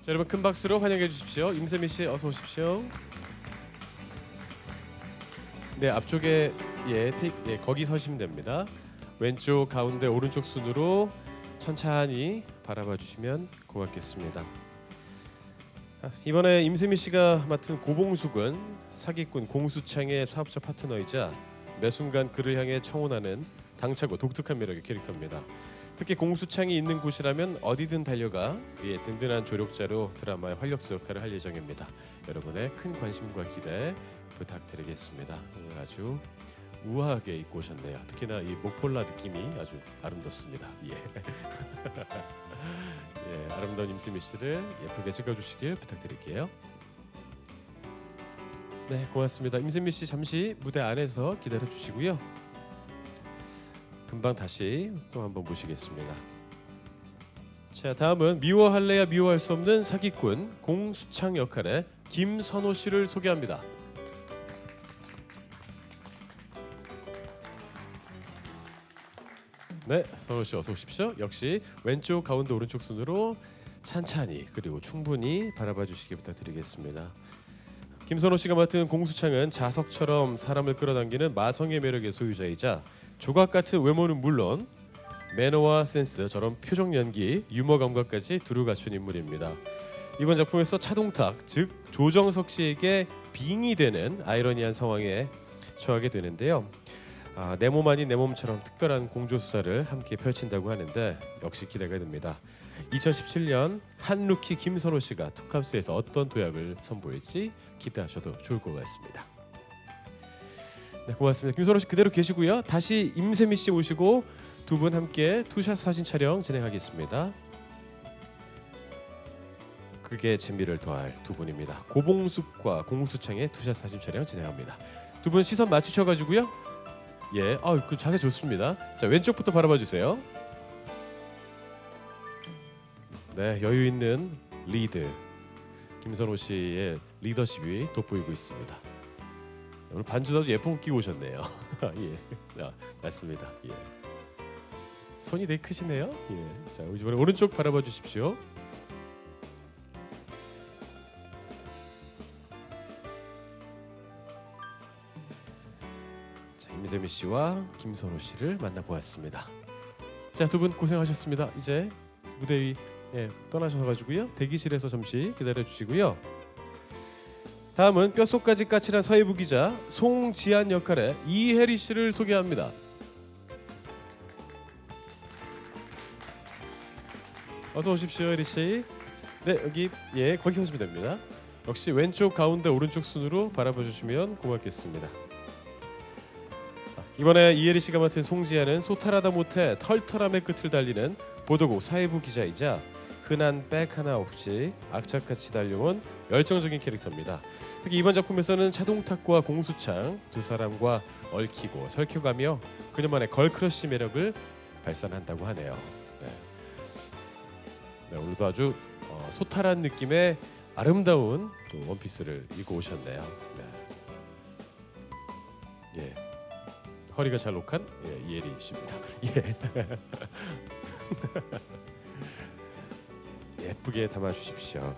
자, 여러분 큰 박수로 환영해 주십시오. 임세미 씨 어서 오십시오. 네, 앞쪽에 거기 서시면 됩니다. 왼쪽 가운데 오른쪽 순으로 천천히 바라봐 주시면 고맙겠습니다. 이번에 임세미 씨가 맡은 고봉숙은 사기꾼 공수창의 사업자 파트너이자 매 순간 그를 향해 청혼하는 당차고 독특한 매력의 캐릭터입니다. 특히 공수창이 있는 곳이라면 어디든 달려가 그의 든든한 조력자로 드라마의 활력소 역할을 할 예정입니다. 여러분의 큰 관심과 기대 부탁드리겠습니다. 오늘 아주 우아하게 입고 오셨네요. 특히나 이 목폴라 느낌이 아주 아름답습니다. 예. 예, 아름다운 임수미 씨를 예쁘게 찍어주시길 부탁드릴게요. 네, 고맙습니다. 임수미 씨 잠시 무대 안에서 기다려 주시고요. 금방 다시 또 한번 모시겠습니다. 자, 다음은 미워할래야 미워할 수 없는 사기꾼 공수창 역할의 김선호 씨를 소개합니다. 네, 선호 씨 어서 오십시오. 역시 왼쪽 가운데 오른쪽 순으로 찬찬히 그리고 충분히 바라봐 주시기 부탁드리겠습니다. 김선호 씨가 맡은 공수창은 자석처럼 사람을 끌어당기는 마성의 매력의 소유자이자 조각 같은 외모는 물론 매너와 센스, 저런 표정 연기, 유머 감각까지 두루 갖춘 인물입니다. 이번 작품에서 차동탁, 즉 조정석 씨에게 빙이 되는 아이러니한 상황에 처하게 되는데요. 내 몸 아닌 내 몸처럼 특별한 공조 수사를 함께 펼친다고 하는데 역시 기대가 됩니다. 2017년 한 루키 김선호 씨가 투캅스에서 어떤 도약을 선보일지 기대하셔도 좋을 것 같습니다. 네, 고맙습니다. 김선호 씨 그대로 계시고요. 다시 임세미 씨 모시고 두 분 함께 투샷 사진 촬영 진행하겠습니다. 그게 재미를 더할 두 분입니다. 고봉숙과 공수창의 투샷 사진 촬영 진행합니다. 두 분 시선 맞추셔가지고요. 예, 그 자세 좋습니다. 자, 왼쪽부터 바라봐 주세요. 네, 여유 있는 리드 김선호 씨의 리더십이 돋보이고 있습니다. 오늘 반주도 아주 예쁜 거 끼고 오셨네요. 예, 맞습니다. 예, 손이 되게 크시네요. 예, 자, 이번에 오른쪽 바라봐 주십시오. 임세미 씨와 김선호 씨를 만나보았습니다. 자, 두 분 고생하셨습니다. 이제 무대 위 떠나셔가지고요. 대기실에서 잠시 기다려 주시고요. 다음은 뼛속까지 까칠한 서해부 기자 송지한 역할의 이혜리 씨를 소개합니다. 어서 오십시오, 혜리 씨. 네, 여기 거기 서시면 됩니다. 역시 왼쪽 가운데 오른쪽 순으로 바라봐 주시면 고맙겠습니다. 이번에 이혜리 씨가 맡은 송지아는 소탈하다 못해 털털함의 끝을 달리는 보도국 사회부 기자이자 흔한 백 하나 없이 악착같이 달려온 열정적인 캐릭터입니다. 특히 이번 작품에서는 차동탁과 공수창 두 사람과 얽히고 설켜가며 그녀만의 걸크러쉬 매력을 발산한다고 하네요. 네, 오늘도 아주 소탈한 느낌의 아름다운 또 원피스를 입고 오셨네요. 네. 예. 허리가 잘록한 이혜리 씨입니다. 예. 예쁘게 담아 주십시오.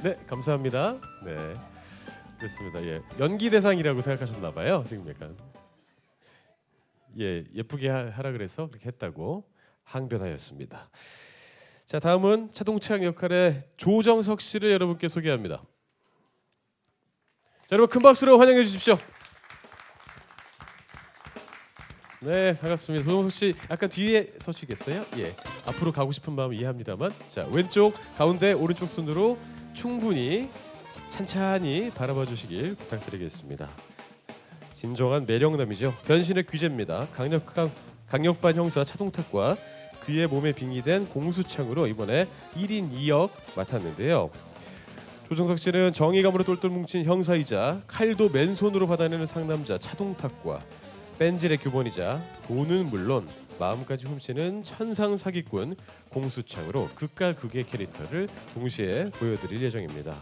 네, 감사합니다. 네, 그렇습니다. 예, 연기 대상이라고 생각하셨나 봐요. 지금 약간 예쁘게 하라 그래서 그렇게 했다고 항변하였습니다. 자, 다음은 차동창 역할의 조정석 씨를 여러분께 소개합니다. 자, 여러분 큰 박수로 환영해 주십시오. 네, 반갑습니다. 조정석 씨 약간 뒤에 서시겠어요? 예, 앞으로 가고 싶은 마음 이해합니다만, 자, 왼쪽 가운데 오른쪽 순으로 충분히 찬찬히 바라봐 주시길 부탁드리겠습니다. 진정한 매력남이죠. 변신의 귀재입니다. 강력반 형사 차동탁과 그의 몸에 빙의된 공수창으로 이번에 1인 2역 맡았는데요. 조정석 씨는 정의감으로 똘똘 뭉친 형사이자 칼도 맨손으로 받아내는 상남자 차동탁과 뺀질의 교본이자 돈은 물론 마음까지 훔치는 천상 사기꾼 공수창으로 극과 극의 캐릭터를 동시에 보여드릴 예정입니다.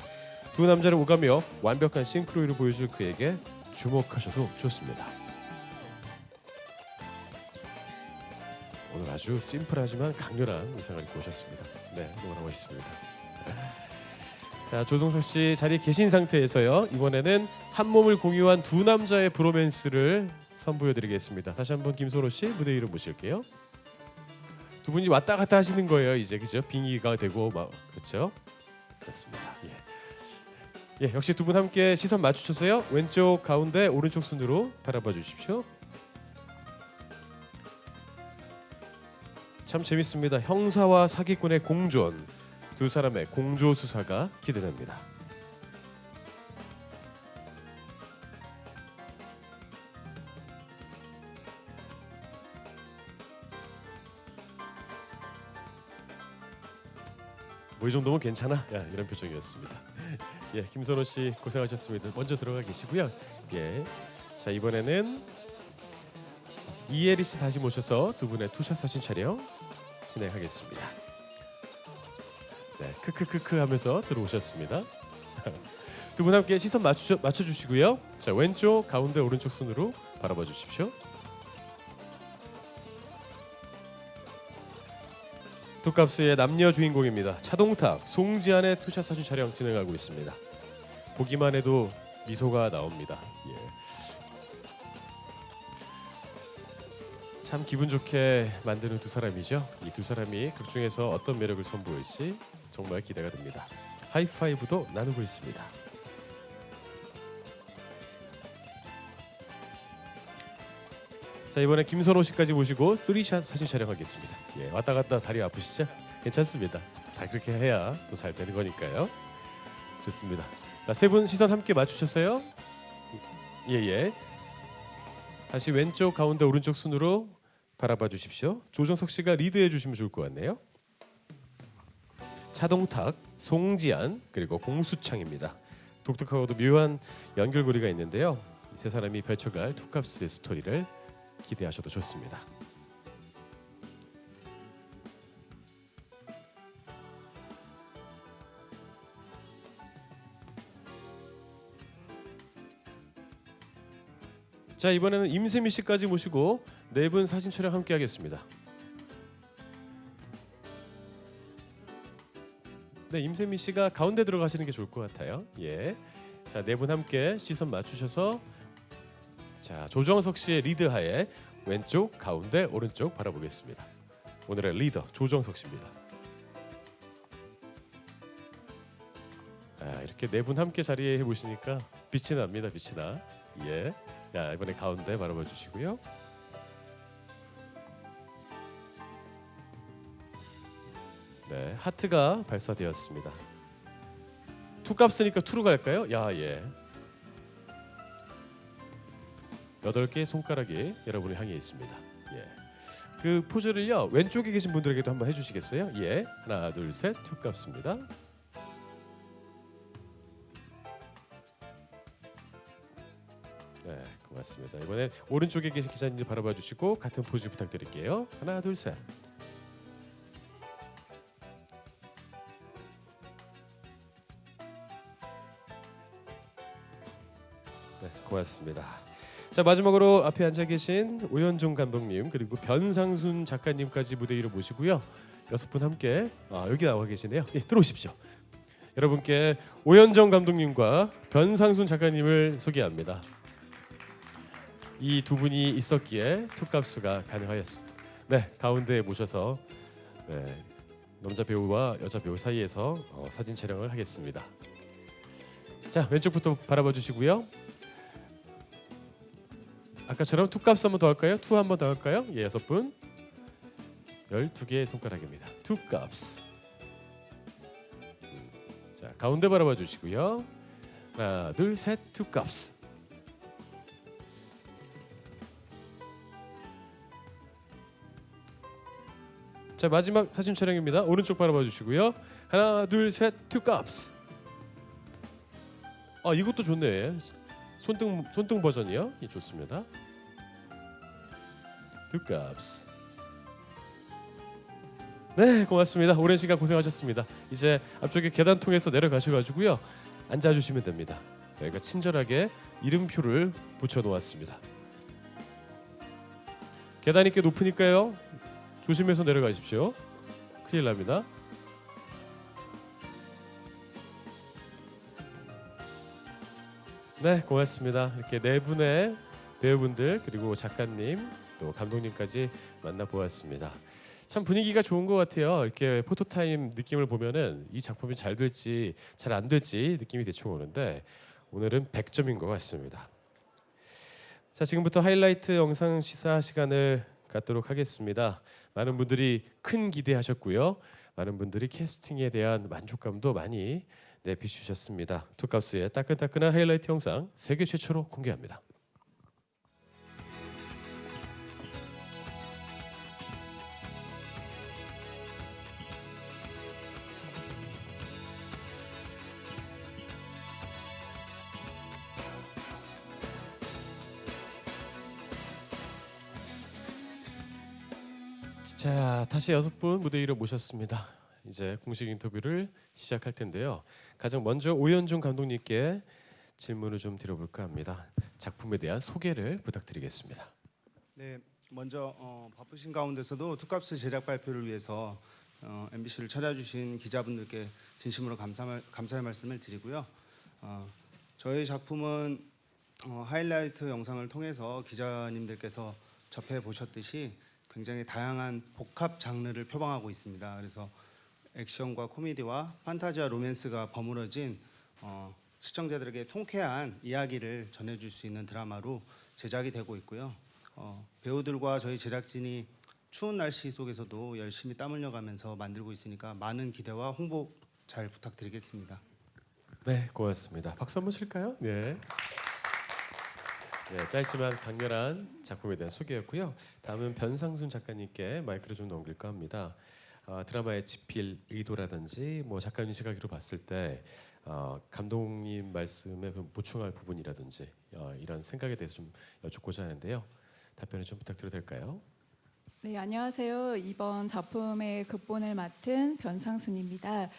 두 남자를 오가며 완벽한 싱크로율을 보여줄 그에게 주목하셔도 좋습니다. 오늘 아주 심플하지만 강렬한 의상을 입고 오셨습니다. 네, 너무나 멋있습니다. 자, 조동석 씨 자리에 계신 상태에서요. 이번에는 한 몸을 공유한 두 남자의 브로맨스를 선보여드리겠습니다. 다시 한번 김선호 씨 무대 위로 모실게요. 두 분이 왔다 갔다 하시는 거예요. 이제 그죠? 빙의가 되고 막 그렇죠? 그렇습니다. 예, 역시 두 분 함께 시선 맞추셨어요. 왼쪽 가운데 오른쪽 순으로 바라봐 주십시오. 참 재밌습니다. 형사와 사기꾼의 공존, 두 사람의 공조 수사가 기대됩니다. 뭐 이 정도면 괜찮아? 야, 이런 표정이었습니다. 예, 김선호 씨 고생하셨습니다. 먼저 들어가 계시고요. 예, 자 이번에는 이혜리 씨 다시 모셔서 두 분의 투샷 사진 촬영 진행하겠습니다. 네, 크크크크 하면서 들어오셨습니다. 두 분 함께 시선 맞춰주시고요. 자 왼쪽 가운데 오른쪽 순으로 바라봐 주십시오. 투캅스의 남녀 주인공입니다. 차동탁, 송지안의 투샷 사진 촬영 진행하고 있습니다. 보기만 해도 미소가 나옵니다. 예. 참 기분 좋게 만드는 두 사람이죠. 이 두 사람이 극 중에서 어떤 매력을 선보일지 정말 기대가 됩니다. 하이파이브도 나누고 있습니다. 자 이번에 김선호 씨까지 모시고 3샷 사진 촬영하겠습니다. 예, 왔다 갔다 다리 아프시죠? 괜찮습니다. 다 그렇게 해야 또 잘 되는 거니까요. 좋습니다. 세 분 시선 함께 맞추셨어요? 예예. 다시 왼쪽 가운데 오른쪽 순으로 바라봐 주십시오. 조정석 씨가 리드해 주시면 좋을 것 같네요. 차동탁, 송지안 그리고 공수창입니다. 독특하고도 묘한 연결고리가 있는데요. 이 세 사람이 펼쳐갈 투캅스의 스토리를 기대하셔도 좋습니다. 자 이번에는 임세미 씨까지 모시고 네 분 사진 촬영 함께 하겠습니다. 네, 임세미 씨가 가운데 들어가시는 게 좋을 것 같아요. 예, 자 네 분 함께 시선 맞추셔서 자 조정석 씨의 리드하에 왼쪽, 가운데, 오른쪽 바라보겠습니다. 오늘의 리더 조정석 씨입니다. 이렇게 네 분 함께 자리에 해보시니까 빛이 납니다. 빛이 나. 예. 자 이번에 가운데 바라봐 주시고요. 네, 하트가 발사되었습니다. 투캅스니까 투로 갈까요? 야 예. 8개의 손가락이 여러분을 향해 있습니다. 예. 그 포즈를요 왼쪽에 계신 분들에게도 한번 해주시겠어요? 예. 하나, 둘, 셋. 투캅스입니다. 네, 고맙습니다. 이번에 오른쪽에 계신 기자님들 바라봐 주시고 같은 포즈 부탁드릴게요. 하나, 둘, 셋. 네, 고맙습니다. 자 마지막으로 앞에 앉아 계신 오현종 감독님 그리고 변상순 작가님까지 무대 위로 모시고요. 6분 함께 여기 나와 계시네요. 예, 들어오십시오. 여러분께 오현정 감독님과 변상순 작가님을 소개합니다. 이 두 분이 있었기에 투캅스가 가능하였습니다. 네, 가운데에 모셔서 네, 남자 배우와 여자 배우 사이에서 사진 촬영을 하겠습니다. 자 왼쪽부터 바라봐 주시고요. 아까처럼 투캅스 한번 더 할까요? 투 한번 더 할까요? 예, 6분 12개의 손가락입니다. 투캅스. 자 가운데 바라봐 주시고요. 하나 둘 셋 투캅스. 자 마지막 사진 촬영입니다. 오른쪽 바라봐 주시고요. 하나 둘 셋 투캅스. 이것도 좋네. 손등 버전이요. 예, 좋습니다. 투캅스. 네, 고맙습니다. 오랜 시간 고생하셨습니다. 이제 앞쪽에 계단 통해서 내려가셔가지고요. 앉아주시면 됩니다. 저희가 친절하게 이름표를 붙여놓았습니다. 계단이 꽤 높으니까요. 조심해서 내려가십시오. 큰일 납니다. 네, 고맙습니다. 이렇게 네 분의 배우분들 그리고 작가님 또 감독님까지 만나보았습니다. 참 분위기가 좋은 것 같아요. 이렇게 포토타임 느낌을 보면은 이 작품이 잘 될지 잘 안 될지 느낌이 대충 오는데 오늘은 100점인 것 같습니다. 자, 지금부터 하이라이트 영상 시사 시간을 갖도록 하겠습니다. 많은 분들이 큰 기대하셨고요. 많은 분들이 캐스팅에 대한 만족감도 많이 내비추셨습니다. 투캅스의 따끈따끈한 하이라이트 영상 세계 최초로 공개합니다. 자, 다시 6분 무대 위로 모셨습니다. 이제 공식 인터뷰를 시작할 텐데요. 가장 먼저 오연중 감독님께 질문을 좀 드려볼까 합니다. 작품에 대한 소개를 부탁드리겠습니다. 네, 먼저 바쁘신 가운데서도 투캅스 제작 발표를 위해서 MBC를 찾아주신 기자분들께 진심으로 감사의 말씀을 드리고요. 저희 작품은 하이라이트 영상을 통해서 기자님들께서 접해 보셨듯이 굉장히 다양한 복합 장르를 표방하고 있습니다. 그래서 액션과 코미디와 판타지와 로맨스가 버무러진 시청자들에게 통쾌한 이야기를 전해줄 수 있는 드라마로 제작이 되고 있고요. 배우들과 저희 제작진이 추운 날씨 속에서도 열심히 땀 흘려가면서 만들고 있으니까 많은 기대와 홍보 잘 부탁드리겠습니다. 네, 고맙습니다. 박수 한번 칠까요? 네. 네, 짧지만 강렬한 작품에 대한 소개였고요. 다음은 변상순 작가님께 마이크를 좀 넘길까 합니다. 드라마의 집필 의도라든지 뭐 작가님 시각으로 봤을 때 감독님 말씀에 보충할 부분이라든지 이런 생각에 대해서 좀 여쭙고자 하는데요. 답변을 좀 부탁드려도 될까요? 네, 안녕하세요. 이번 작품의 극본을 맡은 변상순입니다.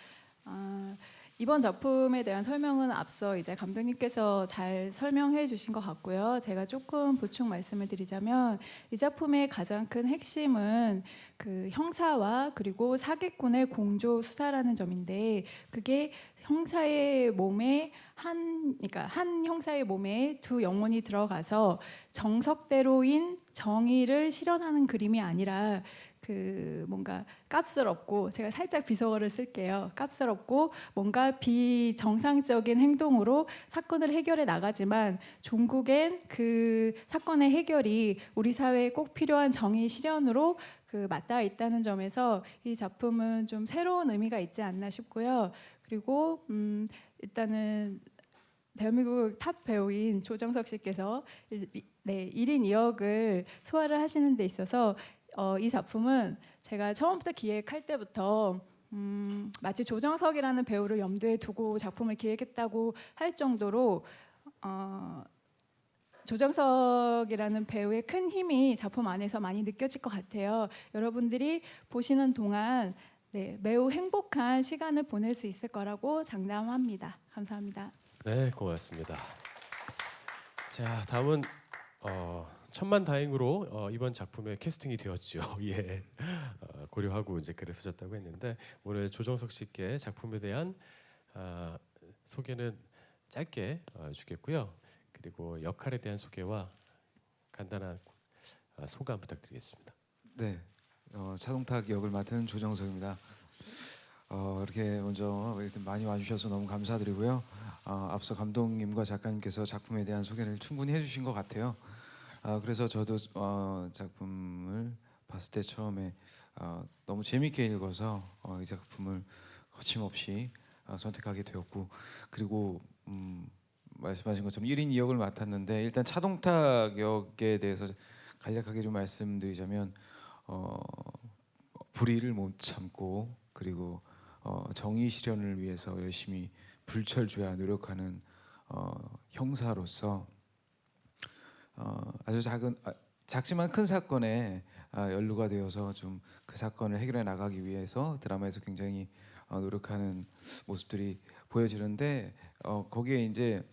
이번 작품에 대한 설명은 앞서 이제 감독님께서 잘 설명해 주신 것 같고요. 제가 조금 보충 말씀을 드리자면 이 작품의 가장 큰 핵심은 그 형사와 그리고 사기꾼의 공조 수사라는 점인데 그게 형사의 몸에 그러니까 한 형사의 몸에 두 영혼이 들어가서 정석대로인 정의를 실현하는 그림이 아니라 그 뭔가 깝스럽고 제가 살짝 비속어를 쓸게요. 깝스럽고 뭔가 비정상적인 행동으로 사건을 해결해 나가지만 종국엔 그 사건의 해결이 우리 사회에 꼭 필요한 정의 실현으로 그 맞닿아 있다는 점에서 이 작품은 좀 새로운 의미가 있지 않나 싶고요. 그리고 일단은 대한민국 탑 배우인 조정석 씨께서 1인 2역을 소화를 하시는 데 있어서 이 작품은 제가 처음부터 기획할 때부터 마치 조정석이라는 배우를 염두에 두고 작품을 기획했다고 할 정도로 조정석이라는 배우의 큰 힘이 작품 안에서 많이 느껴질 것 같아요. 여러분들이 보시는 동안 매우 행복한 시간을 보낼 수 있을 거라고 장담합니다. 감사합니다. 네, 고맙습니다. 자, 다음은 천만다행으로 이번 작품에 캐스팅이 되었죠. 예, 고려하고 이제 글을 쓰셨다고 했는데 오늘 조정석 씨께 작품에 대한 소개는 짧게 주겠고요. 그리고 역할에 대한 소개와 간단한 소감 부탁드리겠습니다. 네, 차동탁 역을 맡은 조정석입니다. 이렇게 먼저 일단 많이 와주셔서 너무 감사드리고요. 앞서 감독님과 작가님께서 작품에 대한 소개를 충분히 해주신 것 같아요. 그래서 저도 작품을 봤을 때 처음에 너무 재밌게 읽어서 이 작품을 거침없이 선택하게 되었고 그리고 말씀하신 것처럼 1인 2역을 맡았는데 일단 차동탁 역에 대해서 간략하게 좀 말씀드리자면 불의를 못 참고 그리고 정의 실현을 위해서 열심히 불철주야 노력하는 형사로서 아주 작지만 큰 사건에 연루가 되어서 좀 그 사건을 해결해 나가기 위해서 드라마에서 굉장히 노력하는 모습들이 보여지는데 거기에 이제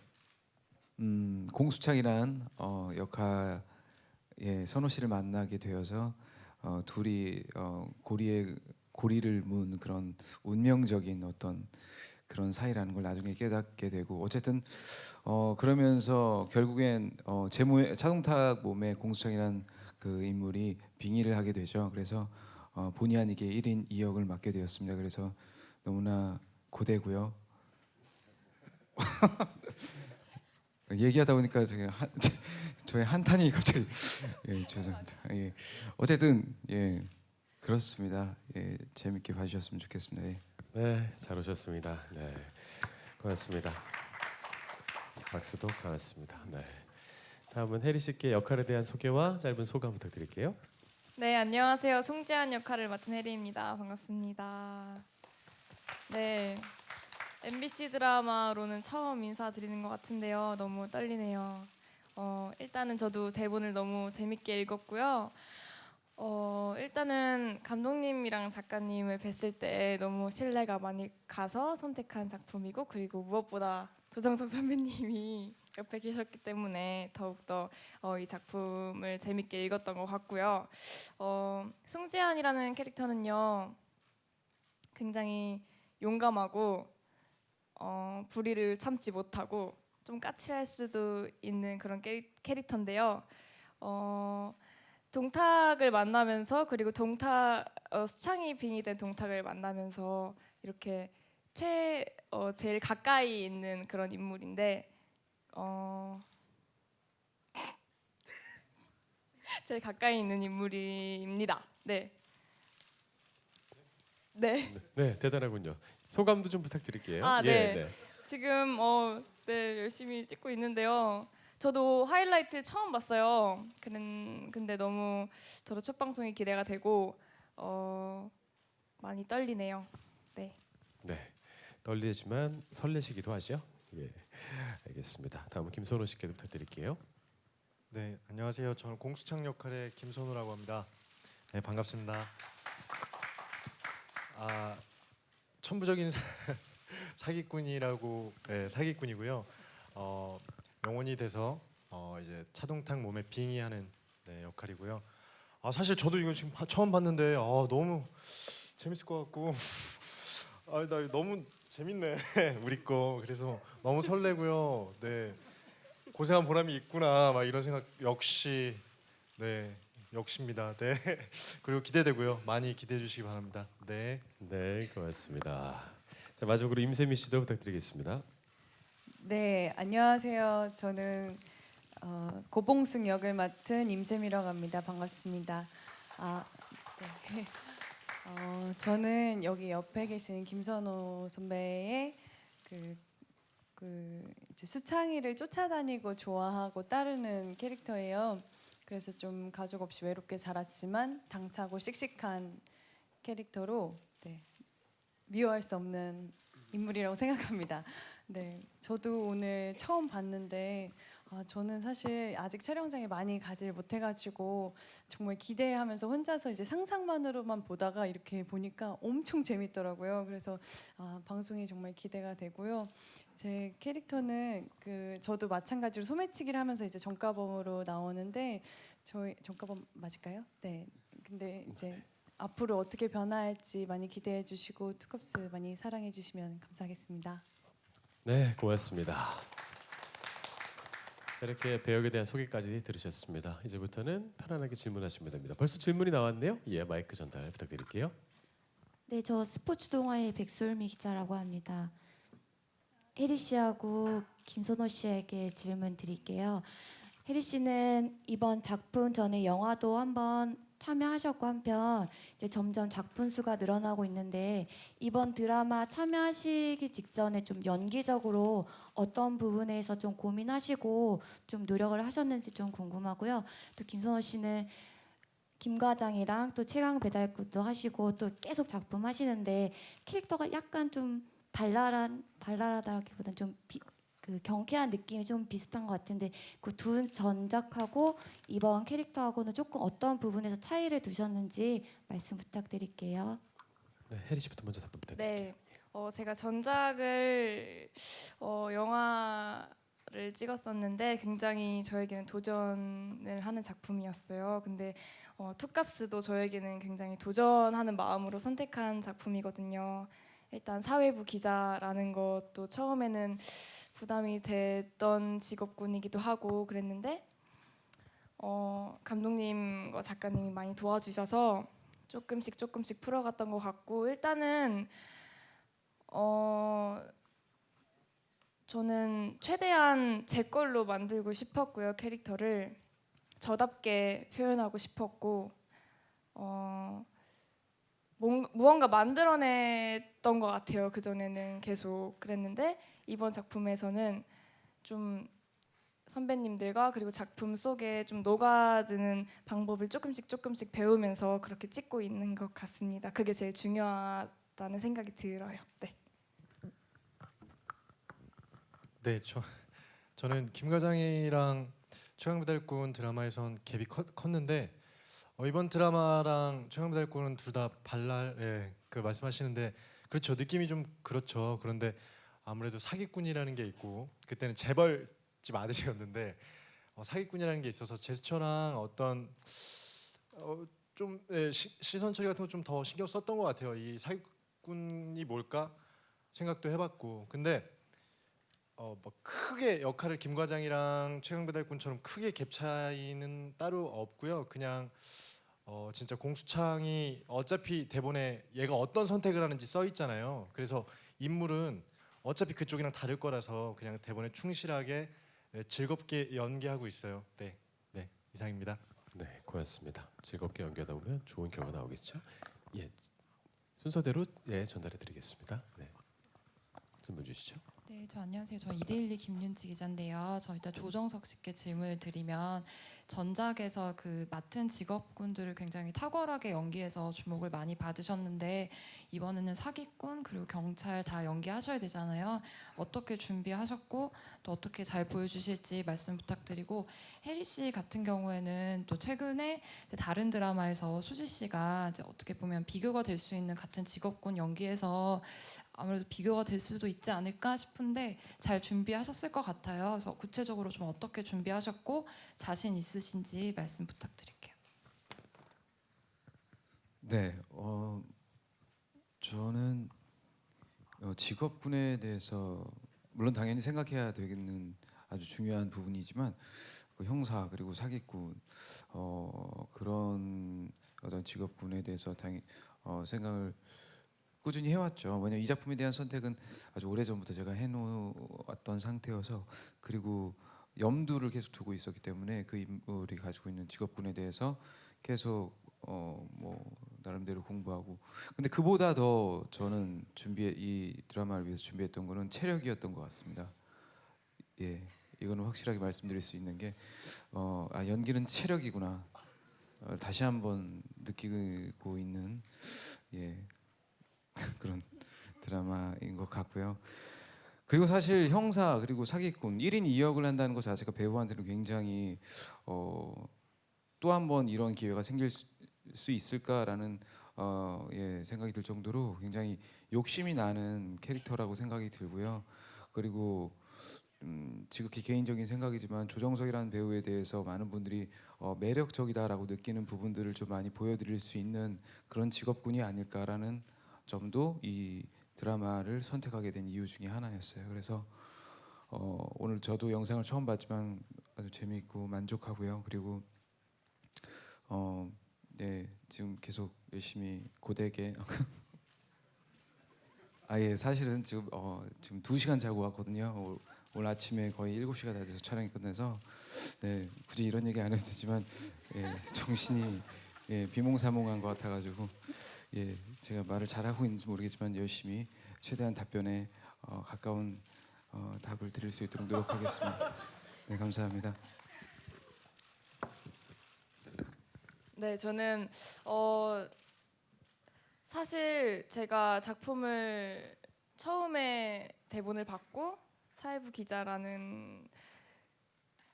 공수창이란 역할의 선호 씨를 만나게 되어서 둘이 고리를 문 그런 운명적인 어떤 그런 사이라는 걸 나중에 깨닫게 되고 어쨌든 그러면서 결국엔 제 몸에 차동탁 몸에 공수창이라는 그 인물이 빙의를 하게 되죠. 그래서 본의 아니게 1인 2역을 맡게 되었습니다. 그래서 너무나 고되고요. 얘기하다 보니까 저의 한탄이 갑자기 죄송합니다. 어쨌든 그렇습니다. 재밌게 봐주셨으면 좋겠습니다. 네, 잘 오셨습니다. 네, 고맙습니다. 박수도 고맙습니다. 네, 다음은 혜리 씨께 역할에 대한 소개와 짧은 소감 부탁드릴게요. 네, 안녕하세요. 송지한 역할을 맡은 혜리입니다. 반갑습니다. 네, MBC 드라마로는 처음 인사드리는 것 같은데요. 너무 떨리네요. 일단은 저도 대본을 너무 재밌게 읽었고요. 일단은 감독님이랑 작가님을 뵀을 때 너무 신뢰가 많이 가서 선택한 작품이고, 그리고 무엇보다 조정석 선배님이 옆에 계셨기 때문에 더욱더 이 작품을 재밌게 읽었던 것 같고요. 송지한이라는 캐릭터는요, 굉장히 용감하고 불의를 참지 못하고 좀 까칠할 수도 있는 그런 캐릭터인데요. 동탁을 만나면서, 그리고 수창이 빙의된 동탁을 만나면서 이렇게 제일 가까이 있는 그런 인물인데 제일 가까이 있는 인물입니다. 네. 네. 네, 대단하군요. 소감도 좀 부탁드릴게요. 아, 네. 네. 지금 네, 열심히 찍고 있는데요. 저도 하이라이트를 처음 봤어요. 근데 너무 저도 첫 방송이 기대가 되고 많이 떨리네요. 네. 네, 떨리지만 설레시기도 하죠. 예, 알겠습니다. 다음은 김선호 씨께 부탁드릴게요. 네, 안녕하세요. 저는 공수창 역할의 김선우라고 합니다. 네, 반갑습니다. 천부적인 사기꾼이라고, 사기꾼이고요. 영혼이 돼서 이제 차동탁 몸에 빙의하는 역할이고요. 사실 저도 이거 지금 처음 봤는데 너무 재밌을 것 같고 나 너무 재밌네 우리 거. 그래서 너무 설레고요. 네, 고생한 보람이 있구나 막 이런 생각. 역시 역시입니다. 네. 그리고 기대되고요. 많이 기대해 주시기 바랍니다. 네. 네, 고맙습니다. 자, 마지막으로 임세미 씨도 부탁드리겠습니다. 네, 안녕하세요. 저는 고봉숙 역을 맡은 임세미라고 합니다. 반갑습니다. 네. 저는 여기 옆에 계신 김선호 선배의 이제 수창이를 쫓아다니고 좋아하고 따르는 캐릭터예요. 그래서 좀 가족 없이 외롭게 자랐지만 당차고 씩씩한 캐릭터로 미워할 수 없는 인물이라고 생각합니다. 네, 저도 오늘 처음 봤는데 저는 사실 아직 촬영장에 많이 가지를 못해가지고 정말 기대하면서 혼자서 이제 상상만으로만 보다가 이렇게 보니까 엄청 재밌더라고요. 그래서 방송이 정말 기대가 되고요. 제 캐릭터는 저도 마찬가지로 소매치기를 하면서 이제 전과범으로 나오는데 저희 전과범 맞을까요? 네. 근데 이제 앞으로 어떻게 변화할지 많이 기대해 주시고 투캅스 많이 사랑해 주시면 감사하겠습니다. 네, 고맙습니다. 자, 이렇게 배역에 대한 소개까지 들으셨습니다. 이제부터는 편안하게 질문하시면 됩니다. 벌써 질문이 나왔네요. 예, 마이크 전달 부탁드릴게요. 네, 저 스포츠 동아의 백솔미 기자라고 합니다. 혜리 씨하고 김선호 씨에게 질문 드릴게요. 혜리 씨는 이번 작품 전에 영화도 한번 참여하셨고 한편 이제 점점 작품 수가 늘어나고 있는데 이번 드라마 참여하시기 직전에 좀 연기적으로 어떤 부분에서 좀 고민하시고 좀 노력을 하셨는지 좀 궁금하고요. 또 김선호 씨는 김과장이랑 또 최강 배달꾼도 하시고 또 계속 작품 하시는데 캐릭터가 약간 좀 발랄하다기보다는 좀 경쾌한 느낌이 좀 비슷한 것 같은데 그 두 전작하고 이번 캐릭터하고는 조금 어떤 부분에서 차이를 두셨는지 말씀 부탁드릴게요. 네, 혜리 씨부터 먼저 답변 부탁드릴게요. 네, 제가 전작을 영화를 찍었었는데 굉장히 저에게는 도전을 하는 작품이었어요. 근데 투캅스도 저에게는 굉장히 도전하는 마음으로 선택한 작품이거든요. 일단 사회부 기자라는 것도 처음에는 부담이 됐던 직업군이기도 하고 그랬는데 감독님과 작가님이 많이 도와주셔서 조금씩 풀어갔던 것 같고 일단은 저는 최대한 제 걸로 만들고 싶었고요. 캐릭터를 저답게 표현하고 싶었고 무언가 만들어냈던 것 같아요. 그전에는 계속 그랬는데 이번 작품에서는 좀 선배님들과 그리고 작품 속에 좀 녹아드는 방법을 조금씩 배우면서 그렇게 찍고 있는 것 같습니다. 그게 제일 중요하다는 생각이 들어요. 네. 네, 저는 김 과장이랑 최강배달꾼 드라마에선 갭이 컸는데 이번 드라마랑 최강배달꾼은 둘 다 발랄, 그 말씀하시는데 그렇죠. 느낌이 좀 그렇죠. 그런데 아무래도 사기꾼이라는 게 있고 그때는 재벌집 아들이었는데 사기꾼이라는 게 있어서 제스처랑 어떤 좀 시선 처리 같은 거 좀 더 신경 썼던 것 같아요. 이 사기꾼이 뭘까 생각도 해봤고 근데 뭐 크게 역할을 김 과장이랑 최강배달꾼처럼 크게 갭 차이는 따로 없고요. 그냥 진짜 공수창이 어차피 대본에 얘가 어떤 선택을 하는지 써 있잖아요. 그래서 인물은 어차피 그쪽이랑 다를 거라서 그냥 대본에 충실하게 즐겁게 연기하고 있어요. 네, 이상입니다. 네, 고맙습니다. 즐겁게 연기하다 보면 좋은 결과 나오겠죠. 예, 순서대로 전달해드리겠습니다. 네, 질문 주시죠. 네, 안녕하세요. 저 이데일리 김윤지 기자인데요. 저 일단 조정석 씨께 질문을 드리면 전작에서 그 맡은 직업군들을 굉장히 탁월하게 연기해서 주목을 많이 받으셨는데 이번에는 사기꾼 그리고 경찰 다 연기하셔야 되잖아요. 어떻게 준비하셨고 또 어떻게 잘 보여주실지 말씀 부탁드리고 혜리 씨 같은 경우에는 또 최근에 다른 드라마에서 수지 씨가 이제 어떻게 보면 비교가 될 수 있는 같은 직업군 연기에서 아무래도 비교가 될 수도 있지 않을까 싶은데 잘 준비하셨을 것 같아요. 그래서 구체적으로 좀 어떻게 준비하셨고 자신 있으신지 말씀 부탁드릴게요. 네, 저는 직업군에 대해서 물론 당연히 생각해야 되는 아주 중요한 부분이지만 그 형사 그리고 사기꾼 그런 어떤 직업군에 대해서 당연히 생각을 꾸준히 해왔죠. 왜냐면 이 작품에 대한 선택은 아주 오래전부터 제가 해놓았던 상태여서 그리고 염두를 계속 두고 있었기 때문에 그 인물이 가지고 있는 직업군에 대해서 계속 뭐 나름대로 공부하고 근데 그보다 더 저는 이 드라마를 위해서 준비했던 거는 체력이었던 것 같습니다. 예, 이거는 확실하게 말씀드릴 수 있는 게 연기는 체력이구나 다시 한번 느끼고 있는 그런 드라마인 것 같고요. 그리고 사실 형사 그리고 사기꾼 1인 2역을 한다는 것 자체가 배우한테는 굉장히 또 한 번 이런 기회가 생길 수 있을까라는 생각이 들 정도로 굉장히 욕심이 나는 캐릭터라고 생각이 들고요. 그리고 지극히 개인적인 생각이지만 조정석이라는 배우에 대해서 많은 분들이 매력적이다라고 느끼는 부분들을 좀 많이 보여드릴 수 있는 그런 직업군이 아닐까라는 점도 이 드라마를 선택하게 된 이유 중에 하나였어요. 그래서 오늘 저도 영상을 처음 봤지만 아주 재미있고 만족하고요. 그리고 지금 계속 열심히 고되게 사실은 지금 2시간 자고 왔거든요. 오늘 아침에 거의 7시가 다 돼서 촬영이 끝나서 굳이 이런 얘기 안 해도 되지만 정신이 비몽사몽한 것 같아가지고 제가 말을 잘하고 있는지 모르겠지만 열심히 최대한 답변에 가까운 답을 드릴 수 있도록 노력하겠습니다. 네, 감사합니다. 네, 저는 사실 제가 작품을 처음에 대본을 받고 사회부 기자라는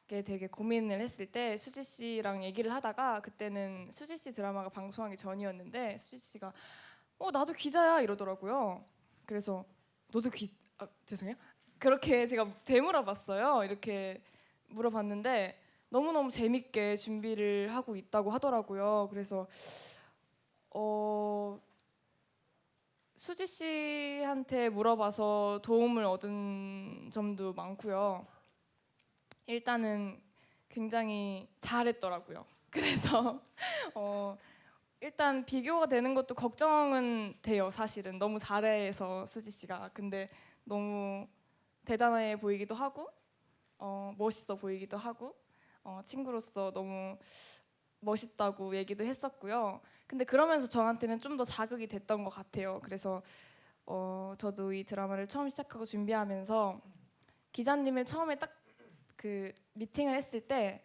게 되게 고민을 했을 때 수지 씨랑 얘기를 하다가 그때는 수지 씨 드라마가 방송하기 전이었는데 수지 씨가 나도 기자야 이러더라고요. 그래서 너도 죄송해요. 그렇게 제가 되물어봤어요. 이렇게 물어봤는데 너무너무 재밌게 준비를 하고 있다고 하더라고요. 그래서 수지 씨한테 물어봐서 도움을 얻은 점도 많고요. 일단은 굉장히 잘했더라고요. 그래서 일단 비교가 되는 것도 걱정은 돼요. 사실은 너무 잘해서 수지 씨가. 근데 너무 대단해 보이기도 하고 멋있어 보이기도 하고 친구로서 너무 멋있다고 얘기도 했었고요. 근데 그러면서 저한테는 좀 더 자극이 됐던 것 같아요. 그래서 저도 이 드라마를 처음 시작하고 준비하면서 기자님을 처음에 딱 그 미팅을 했을 때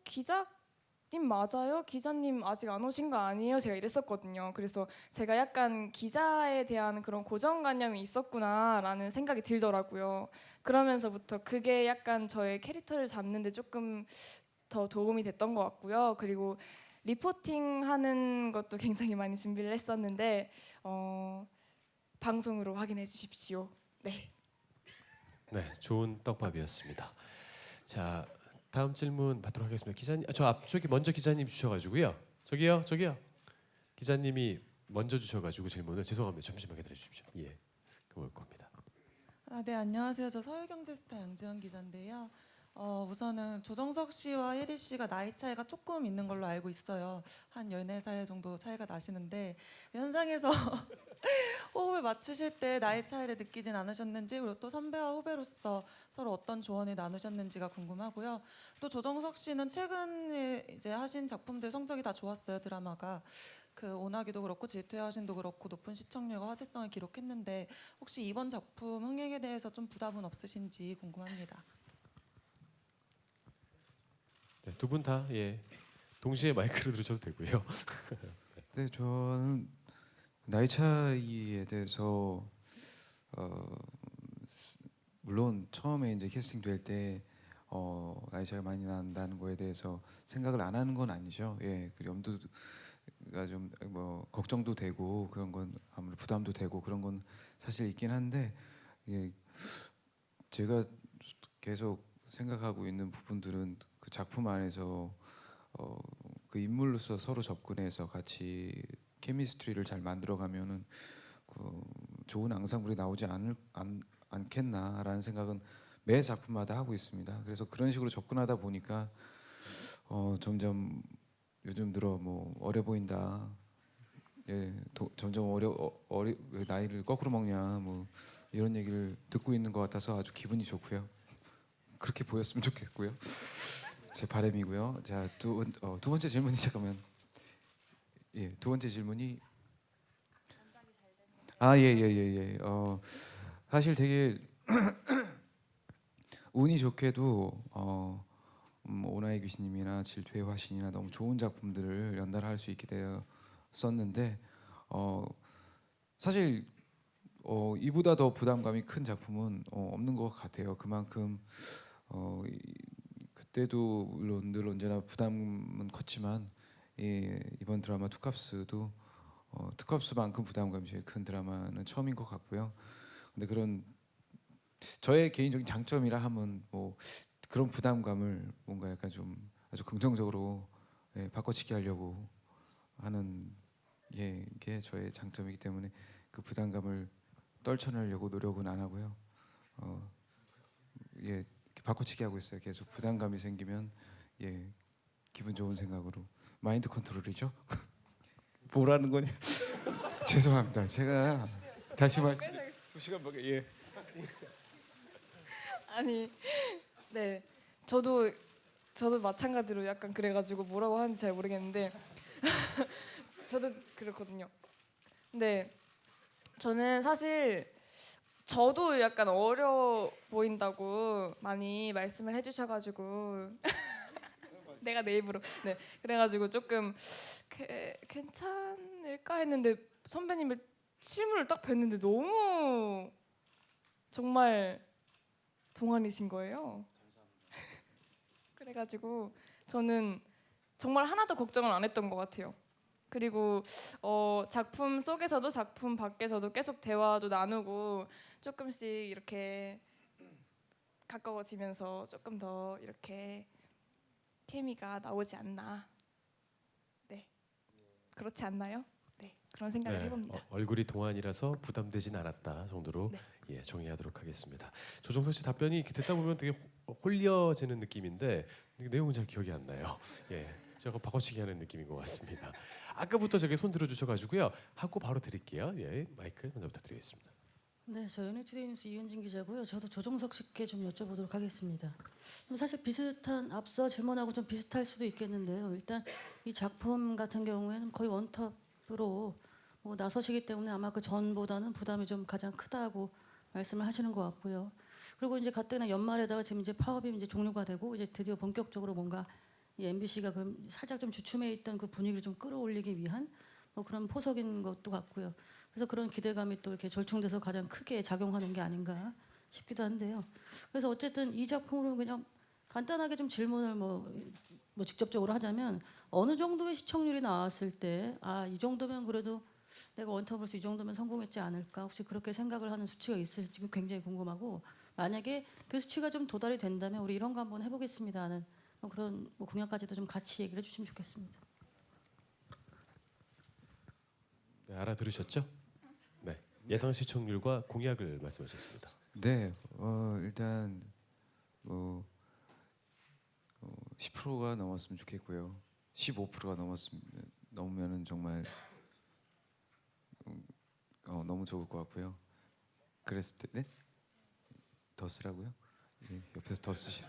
기자님 맞아요? 기자님 아직 안 오신 거 아니에요? 제가 이랬었거든요. 그래서 제가 약간 기자에 대한 그런 고정관념이 있었구나라는 생각이 들더라고요. 그러면서부터 그게 약간 저의 캐릭터를 잡는데 조금 더 도움이 됐던 것 같고요. 그리고 리포팅하는 것도 굉장히 많이 준비를 했었는데 방송으로 확인해 주십시오. 네. 네, 좋은 떡밥이었습니다. 자, 다음 질문 받도록 하겠습니다. 기자님, 저 앞쪽에 먼저 기자님 주셔가지고요. 저기요. 기자님이 먼저 주셔가지고 질문을 죄송합니다. 잠시만 기다려 주십시오. 예, 그럴 겁니다. 네, 안녕하세요. 저 서울경제스타 양지원 기자인데요. 우선은 조정석 씨와 혜리 씨가 나이 차이가 조금 있는 걸로 알고 있어요. 한 14살 정도 차이가 나시는데 현장에서 호흡을 맞추실 때 나이 차이를 느끼진 않으셨는지, 그리고 또 선배와 후배로서 서로 어떤 조언을 나누셨는지가 궁금하고요. 또 조정석 씨는 최근에 이제 하신 작품들 성적이 다 좋았어요. 드라마가 그 오나기도 그렇고 질투의 여신도 그렇고 높은 시청률과 화제성을 기록했는데 혹시 이번 작품 흥행에 대해서 좀 부담은 없으신지 궁금합니다. 네, 두 분 다 동시에 마이크를 들으셔도 되고요. 네, 저는 나이 차이에 대해서 물론 처음에 이제 캐스팅 될 때 나이 차이가 많이 난다는 거에 대해서 생각을 안 하는 건 아니죠. 예, 그 염두가 좀 뭐 걱정도 되고 그런 건 아무래도 부담도 되고 그런 건 사실 있긴 한데, 예, 제가 계속 생각하고 있는 부분들은 그 작품 안에서 그 인물로서 서로 접근해서 같이 케미스트리를 잘 만들어가면은 그 좋은 앙상블이 나오지 않겠나라는 생각은 매 작품마다 하고 있습니다. 그래서 그런 식으로 접근하다 보니까 점점 요즘 들어 뭐 어려 보인다. 예, 점점 왜 나이를 거꾸로 먹냐 뭐 이런 얘기를 듣고 있는 것 같아서 아주 기분이 좋고요. 그렇게 보였으면 좋겠고요. 제 바람이고요. 자, 두 번째 질문이 잠깐만. 예, 두 번째 질문이 예. 사실 되게 운이 좋게도 오나의 귀신님이나 질투의 화신이나 너무 좋은 작품들을 연달아 할 수 있게 되었었는데 사실 이보다 더 부담감이 큰 작품은 없는 것 같아요. 그만큼 그때도 물론 늘 언제나 부담은 컸지만 이번 드라마 투캅스도 투캅스만큼 부담감이 제일 큰 드라마는 처음인 것 같고요. 근데 그런 저의 개인적인 장점이라 하면 뭐 그런 부담감을 뭔가 약간 좀 아주 긍정적으로 바꿔치기 하려고 하는 게 저의 장점이기 때문에 그 부담감을 떨쳐내려고 노력은 안 하고요. 바꿔치기 하고 있어요. 계속 부담감이 생기면 기분 좋은 생각으로 마인드 컨트롤이죠. 뭐라는 거냐? 죄송합니다. 제가 다시 말씀 2시간밖에 아니, 네, 저도 마찬가지로 약간 그래가지고 뭐라고 하는지 잘 모르겠는데 저도 그렇거든요. 근데 저는 사실 저도 약간 어려 보인다고 많이 말씀을 해주셔가지고 내가 내 입으로 그래가지고 조금 괜찮을까 했는데 선배님의 실물을 딱 뵀는데 너무 정말 동안이신 거예요. 그래가지고 저는 정말 하나도 걱정을 안 했던 것 같아요. 그리고 작품 속에서도 작품 밖에서도 계속 대화도 나누고 조금씩 이렇게 가까워지면서 조금 더 이렇게 케미가 나오지 않나. 네, 그렇지 않나요? 네, 그런 생각을 네, 해봅니다. 얼굴이 동안이라서 부담되진 않았다 정도로 네. 예, 정리하도록 하겠습니다. 조정석 씨 답변이 이렇게 듣다 보면 되게 홀려지는 느낌인데 내용은 잘 기억이 안 나요. 예, 저거 바꿔치기 하는 느낌인 것 같습니다. 아까부터 저게 손 들어주셔가지고요. 하고 바로 드릴게요. 예, 마이크 먼저 부탁드리겠습니다. 네, 저 연예투데이뉴스 이은진 기자고요. 저도 조정석 씨께 좀 여쭤보도록 하겠습니다. 사실 비슷한 앞서 질문하고 좀 비슷할 수도 있겠는데요. 일단 이 작품 같은 경우에는 거의 원톱으로 나서시기 때문에 아마 그 전보다는 부담이 좀 가장 크다고 말씀을 하시는 것 같고요. 그리고 이제 가뜩이나 연말에다가 지금 이제 파업이 이제 종료가 되고 이제 드디어 본격적으로 뭔가 이 MBC가 그 살짝 좀 주춤해 있던 그 분위기를 좀 끌어올리기 위한 그런 포석인 것도 같고요. 그래서 그런 기대감이 또 이렇게 절충돼서 가장 크게 작용하는 게 아닌가 싶기도 한데요. 그래서 어쨌든 이 작품으로 그냥 간단하게 좀 질문을 뭐 직접적으로 하자면 어느 정도의 시청률이 나왔을 때 이 정도면 그래도 내가 원톱으로서 이 정도면 성공했지 않을까 혹시 그렇게 생각을 하는 수치가 있을지 굉장히 궁금하고 만약에 그 수치가 좀 도달이 된다면 우리 이런 거 한번 해보겠습니다 하는 그런 공약까지도 좀 같이 얘기를 해주시면 좋겠습니다. 네, 알아들으셨죠? 네, 예상 시청률과 공약을 말씀하셨습니다. 네, 일단 10%가 넘었으면 좋겠고요. 15%가 넘으면은 정말 너무 좋을 것 같고요. 그랬을 때 네? 더 쓰라고요? 예, 옆에서 더 쓰시.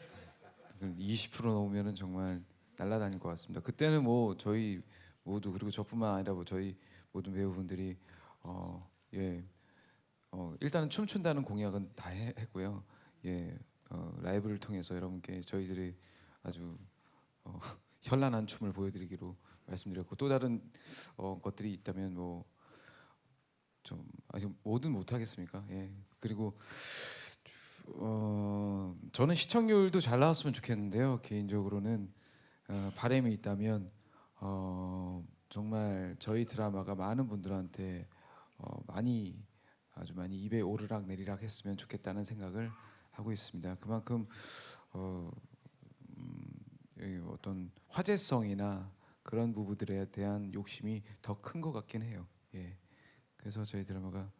20% 넘으면은 정말 날아다닐 것 같습니다. 그때는 뭐 저희 모두 그리고 저뿐만 아니라 뭐 저희 모든 배우분들이 일단은 춤춘다는 공약은 다 했고요. 예, 라이브를 통해서 여러분께 저희들이 아주 현란한 춤을 보여드리기로 말씀드렸고 또 다른 것들이 있다면 뭐 좀 아직 뭐든 못하겠습니까? 예, 그리고 저는 시청률도 잘 나왔으면 좋겠는데요. 개인적으로는 바람이 있다면 정말 저희 드라마가 많은 분들한테 아주 많이 입에 오르락 내리락 했으면 좋겠다는 생각을 하고 있습니다. 그만큼 어떤 화제성이나 그런 부분들에 대한 욕심이 더 큰 것 같긴 해요. 예, 그래서 저희 드라마가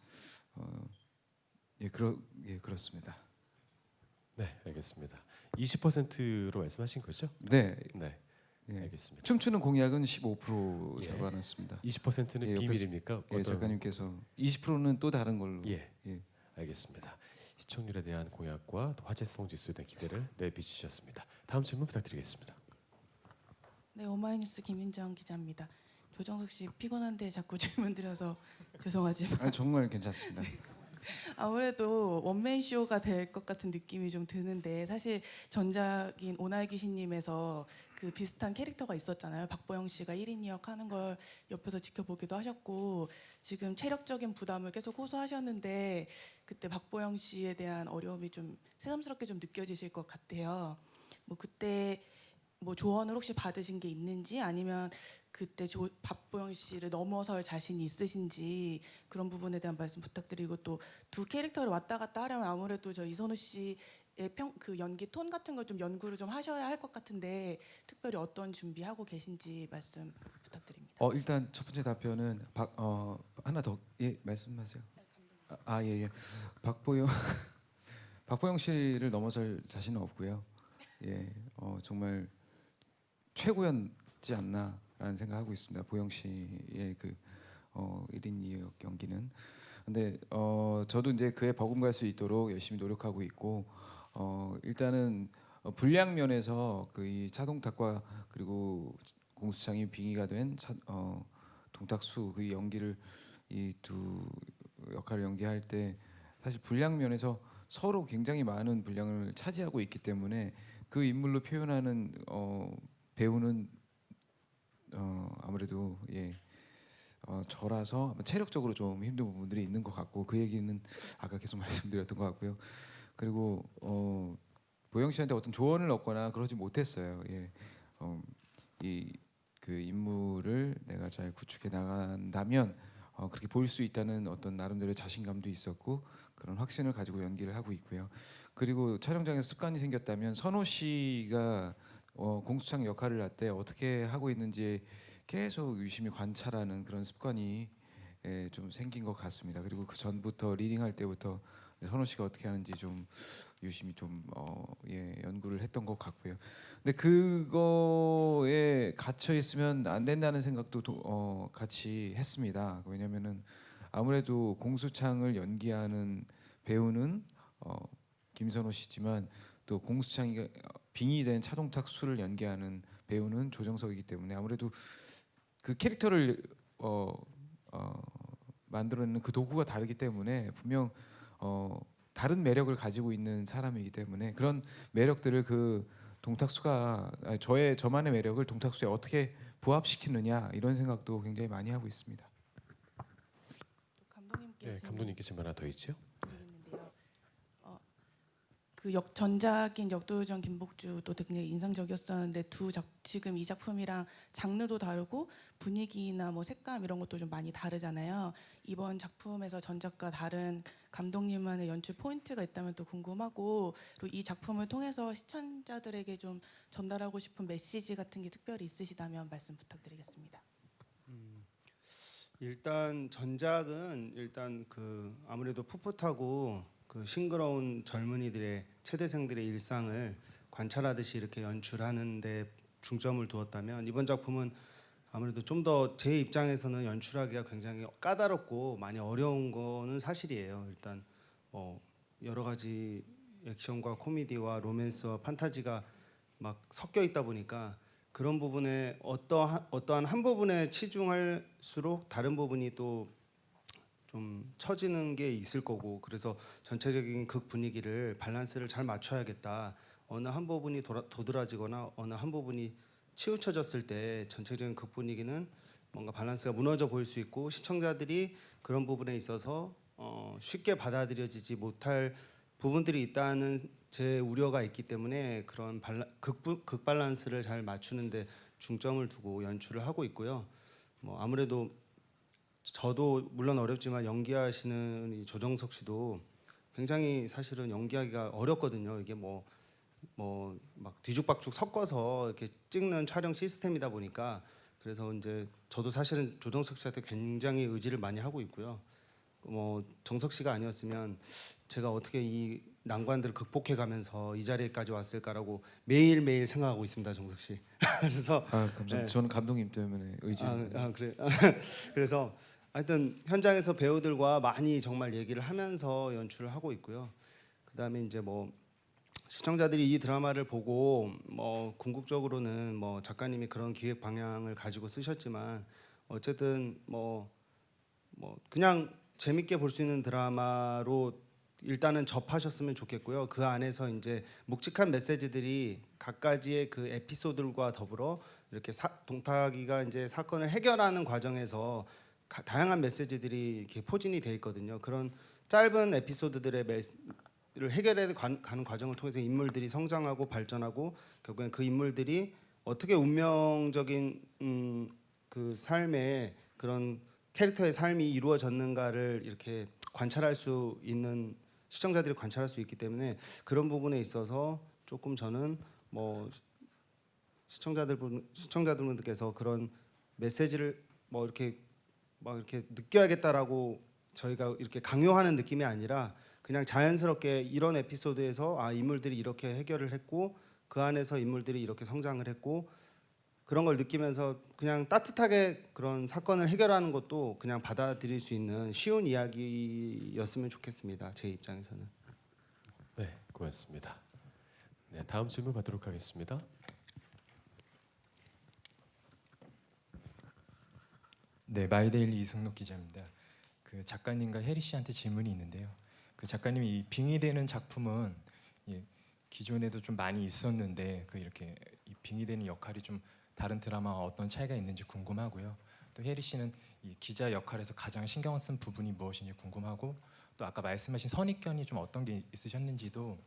그렇습니다. 네, 알겠습니다. 20%로 말씀하신 거죠? 네, 네, 예. 알겠습니다. 춤추는 공약은 15% 잡아놨습니다. 20%는 예, 비밀입니까? 예, 작가님께서 20%는 또 다른 걸로. 예, 예. 알겠습니다. 시청률에 대한 공약과 또 화제성 지수에 대한 기대를 내비치셨습니다. 다음 질문 부탁드리겠습니다. 네, 오마이뉴스 김윤정 기자입니다. 조정석 씨 피곤한데 자꾸 질문 드려서 죄송하지만 정말 괜찮습니다. 아무래도 원맨 쇼가 될 것 같은 느낌이 좀 드는데 사실 전작인 오날귀신님에서 그 비슷한 캐릭터가 있었잖아요. 박보영 씨가 1인 2역 하는 걸 옆에서 지켜보기도 하셨고 지금 체력적인 부담을 계속 호소하셨는데 그때 박보영 씨에 대한 어려움이 좀 새삼스럽게 좀 느껴지실 것 같아요. 뭐 그때 뭐 조언을 혹시 받으신 게 있는지 아니면 그때 박보영 씨를 넘어설 자신이 있으신지 그런 부분에 대한 말씀 부탁드리고 또 두 캐릭터를 왔다 갔다 하려면 아무래도 저 이선우 씨의 그 연기 톤 같은 걸 좀 연구를 좀 하셔야 할 것 같은데 특별히 어떤 준비하고 계신지 말씀 부탁드립니다. 일단 첫 번째 답변은 하나 더 말씀하세요. 예. 박보영 씨를 넘어설 자신은 없고요. 예, 정말 최고였지 않나라는 생각하고 있습니다. 보영 씨의 그 1인 2역 연기는. 근데 저도 이제 그에 버금갈 수 있도록 열심히 노력하고 있고 일단은 분량 면에서 그 이 차동탁과 그리고 공수창이 빙의가 된 동탁수 그 연기를 이 두 역할을 연기할 때 사실 분량 면에서 서로 굉장히 많은 분량을 차지하고 있기 때문에 그 인물로 표현하는 배우는 아무래도 저라서 체력적으로 좀 힘든 부분들이 있는 것 같고 그 얘기는 아까 계속 말씀드렸던 것 같고요. 그리고 보영 씨한테 어떤 조언을 얻거나 그러지 못했어요. 예, 이 그 인물을 내가 잘 구축해 나간다면 그렇게 보일 수 있다는 어떤 나름대로의 자신감도 있었고 그런 확신을 가지고 연기를 하고 있고요. 그리고 촬영장에 습관이 생겼다면 선호 씨가 공수창 역할을 할 때 어떻게 하고 있는지에 계속 유심히 관찰하는 그런 습관이 좀 생긴 것 같습니다. 그리고 그 전부터 리딩할 때부터 선호 씨가 어떻게 하는지 좀 유심히 좀 연구를 했던 것 같고요. 근데 그거에 갇혀 있으면 안 된다는 생각도 같이 했습니다. 왜냐면은 아무래도 공수창을 연기하는 배우는 김선호 씨지만 또 공수창이 빙의된 차동탁 수를 연기하는 배우는 조정석이기 때문에 아무래도 그 캐릭터를 만들어내는 그 도구가 다르기 때문에 분명 다른 매력을 가지고 있는 사람이기 때문에 그런 매력들을 그 동탁수가 저만의 매력을 동탁수에 어떻게 부합시키느냐 이런 생각도 굉장히 많이 하고 있습니다. 네, 감독님께 질문 하나 더 있죠? 있는데요. 그 전작인 역도요정 김복주도 굉장히 인상적이었었는데 지금 이 작품이랑 장르도 다르고 분위기나 뭐 색감 이런 것도 좀 많이 다르잖아요. 이번 작품에서 전작과 다른 감독님만의 연출 포인트가 있다면 또 궁금하고, 그리고 이 작품을 통해서 시청자들에게 좀 전달하고 싶은 메시지 같은 게 특별히 있으시다면 말씀 부탁드리겠습니다. 일단 전작은 일단 그 아무래도 풋풋하고 그 싱그러운 젊은이들의 체대생들의 일상을 관찰하듯이 이렇게 연출하는데 중점을 두었다면, 이번 작품은 아무래도 좀 더 제 입장에서는 연출하기가 굉장히 까다롭고 많이 어려운 거는 사실이에요. 일단 여러 가지 액션과 코미디와 로맨스와 판타지가 막 섞여 있다 보니까 그런 부분에 어떠한 한 부분에 치중할수록 다른 부분이 또 좀 처지는 게 있을 거고, 그래서 전체적인 극 분위기를 밸런스를 잘 맞춰야겠다. 어느 한 부분이 도드라지거나 어느 한 부분이 치우쳐졌을 때 전체적인 극 분위기는 뭔가 밸런스가 무너져 보일 수 있고, 시청자들이 그런 부분에 있어서 쉽게 받아들여지지 못할 부분들이 있다는 제 우려가 있기 때문에 그런 극 밸런스를 잘 맞추는데 중점을 두고 연출을 하고 있고요. 아무래도 저도 물론 어렵지만 연기하시는 이 조정석 씨도 굉장히 사실은 연기하기가 어렵거든요. 이게 막 뒤죽박죽 섞어서 이렇게 찍는 촬영 시스템이다 보니까, 그래서 이제 저도 사실은 조정석 씨한테 굉장히 의지를 많이 하고 있고요. 정석 씨가 아니었으면 제가 어떻게 이 난관들을 극복해 가면서 이 자리까지 왔을까라고 매일매일 생각하고 있습니다, 정석 씨. 그래서 감사합니다. 네. 저는 감독님 때문에 의지. 그래. 그래서 하여튼 현장에서 배우들과 많이 정말 얘기를 하면서 연출을 하고 있고요. 그다음에 이제 시청자들이 이 드라마를 보고 궁극적으로는 작가님이 그런 기획 방향을 가지고 쓰셨지만 어쨌든 그냥 재밌게 볼 수 있는 드라마로 일단은 접하셨으면 좋겠고요. 그 안에서 이제 묵직한 메시지들이 각가지의 그 에피소드들과 더불어 이렇게 동탁이가 이제 사건을 해결하는 과정에서 다양한 메시지들이 이렇게 포진이 돼 있거든요. 그런 짧은 에피소드들의 를 해결해 가는 과정을 통해서 인물들이 성장하고 발전하고 결국엔 그 인물들이 어떻게 운명적인 그 삶의 그런 캐릭터의 삶이 이루어졌는가를 이렇게 관찰할 수 있는, 시청자들이 관찰할 수 있기 때문에 그런 부분에 있어서 조금 저는 시청자들분께서 그런 메시지를 이렇게 느껴야겠다라고 저희가 이렇게 강요하는 느낌이 아니라 그냥 자연스럽게 이런 에피소드에서 인물들이 이렇게 해결을 했고 그 안에서 인물들이 이렇게 성장을 했고 그런 걸 느끼면서 그냥 따뜻하게 그런 사건을 해결하는 것도 그냥 받아들일 수 있는 쉬운 이야기였으면 좋겠습니다. 제 입장에서는. 네, 고맙습니다. 네, 다음 질문 받도록 하겠습니다. 네, 마이데일리 이승록 기자입니다. 그 작가님과 혜리 씨한테 질문이 있는데요. 그 작가님이 이 빙의되는 작품은 기존에도 좀 많이 있었는데 이렇게 이 빙의되는 역할이 좀 다른 드라마와 어떤 차이가 있는지 궁금하고요. 또 혜리 씨는 이 기자 역할에서 가장 신경 쓴 부분이 무엇인지 궁금하고, 또 아까 말씀하신 선입견이 좀 어떤 게 있으셨는지도